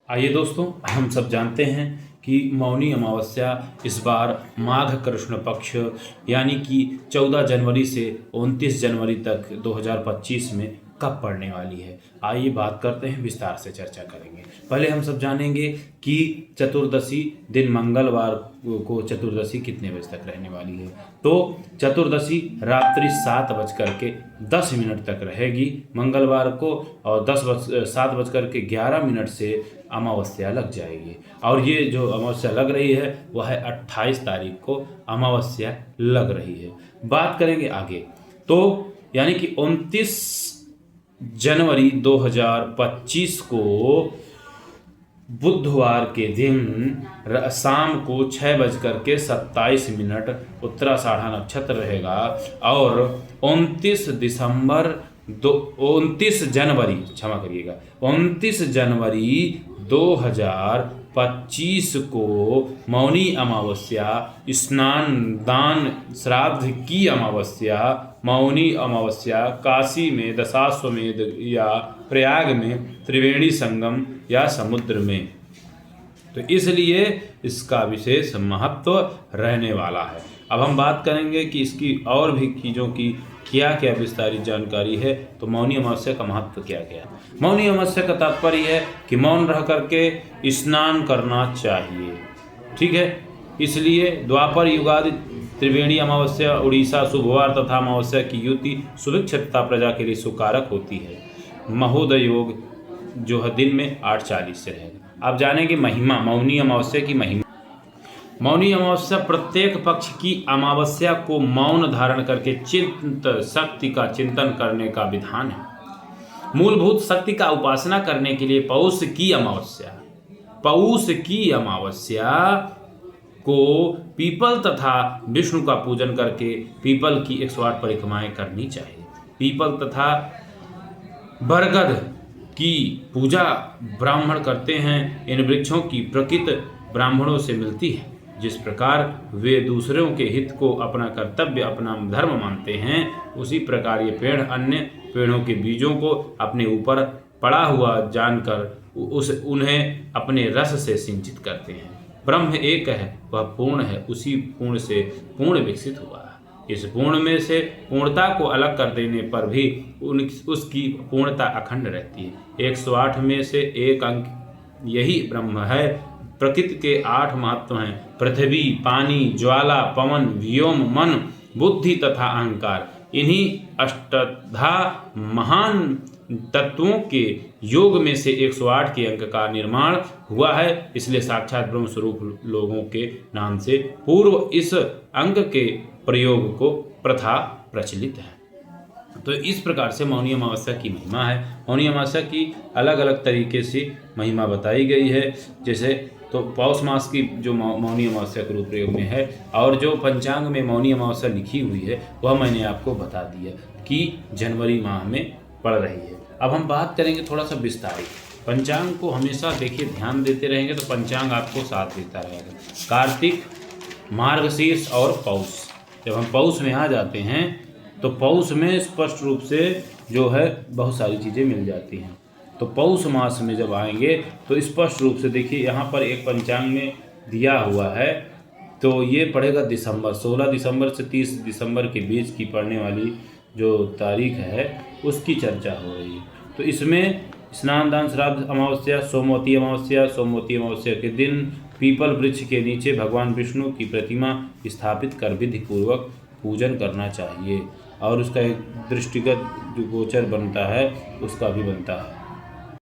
आइए दोस्तों, हम सब जानते हैं कि मौनी अमावस्या इस बार माघ कृष्ण पक्ष यानी कि 14 जनवरी से 29 जनवरी तक 2025 में कब पड़ने वाली है। आइए बात करते हैं, विस्तार से चर्चा करेंगे। पहले हम सब जानेंगे कि चतुर्दशी दिन मंगलवार को चतुर्दशी कितने बजे तक रहने वाली है। तो चतुर्दशी रात्रि 7:10 तक रहेगी मंगलवार को, और 7:11 से अमावस्या लग जाएगी। और ये जो अमावस्या लग रही है वह है 28 तारीख को अमावस्या लग रही है। बात करेंगे आगे, तो यानी कि 29 जनवरी 2025 को बुधवार के दिन शाम को 6:27 उत्तराषाढ़ा नक्षत्र रहेगा। और 29 जनवरी 2025 को मौनी अमावस्या, स्नान दान श्राद्ध की अमावस्या, मौनी अमावस्या काशी में दशाश्वमेध या प्रयाग में त्रिवेणी संगम या समुद्र में, तो इसलिए इसका विशेष महत्व रहने वाला है। अब हम बात करेंगे कि इसकी और भी चीज़ों की क्या क्या विस्तारित जानकारी है। तो मौनी अमावस्या का महत्व क्या क्या है। मौनी अमावस्या का तात्पर्य है कि मौन रह करके स्नान करना चाहिए, ठीक है। इसलिए द्वापर युगादि त्रिवेणी अमावस्या, उड़ीसा शुभवार तथा अमावस्या की युति सुभिक्ष तथा प्रजा के लिए सुकारक होती है। महोदय योग जो है दिन में 8:40 से रहेगा। आप जानेंगे महिमा, मौनी अमावस्या की महिमा। मौनी अमावस्या प्रत्येक पक्ष की अमावस्या को मौन धारण करके चिंत शक्ति का चिंतन करने का विधान है। मूलभूत शक्ति का उपासना करने के लिए पौष की अमावस्या को पीपल तथा विष्णु का पूजन करके पीपल की 108 परिक्रमाएं करनी चाहिए। पीपल तथा बरगद की पूजा ब्राह्मण करते हैं। इन वृक्षों की प्रकृति ब्राह्मणों से मिलती है। जिस प्रकार वे दूसरों के हित को अपना कर्तव्य, अपना धर्म मानते हैं, उसी प्रकार ये पेड़ अन्य पेड़ों के बीजों को अपने ऊपर पड़ा हुआ जानकर उन्हें अपने रस से सिंचित करते हैं। ब्रह्म एक है, वह पूर्ण है, उसी पूर्ण से पूर्ण विकसित हुआ है। इस पूर्ण में से पूर्णता को अलग कर देने पर भी उसकी पूर्णता अखंड रहती है। 108 में से एक अंक यही ब्रह्म है। प्रकृति के 8 महत्व हैं: पृथ्वी, पानी, ज्वाला, पवन, व्योम, मन, बुद्धि तथा अहंकार। इन्हीं अष्टधा महान तत्वों के योग में से 108 के अंक का निर्माण हुआ है। इसलिए साक्षात ब्रह्म स्वरूप लोगों के नाम से पूर्व इस अंक के प्रयोग को प्रथा प्रचलित है। तो इस प्रकार से मौनी अमावस्या की महिमा है। मौनी अमावस्या की अलग अलग तरीके से महिमा बताई गई है। जैसे तो पौष मास की जो मौनी अमावस्या के रूपयोग में है, और जो पंचांग में मौनी अमावस्या लिखी हुई है वह मैंने आपको बता दिया कि जनवरी माह में पड़ रही है। अब हम बात करेंगे थोड़ा सा विस्तारित। पंचांग को हमेशा देखिए, ध्यान देते रहेंगे तो पंचांग आपको साथ देता रहेगा। कार्तिक, मार्गशीर्ष और पौष। जब हम पौष में आ जाते हैं तो पौष में स्पष्ट रूप से जो है बहुत सारी चीज़ें मिल जाती हैं। तो पौष मास में जब आएंगे तो स्पष्ट रूप से देखिए, यहाँ पर एक पंचांग में दिया हुआ है। तो ये पड़ेगा दिसंबर, 16 दिसंबर से 30 दिसंबर के बीच की पड़ने वाली जो तारीख है उसकी चर्चा हो रही है। तो इसमें स्नान दान श्राद्ध अमावस्या, सोमवती अमावस्या के दिन पीपल वृक्ष के नीचे भगवान विष्णु की प्रतिमा स्थापित कर विधि पूर्वक पूजन करना चाहिए, और उसका एक दृष्टिगत जो गोचर बनता है उसका भी बनता है।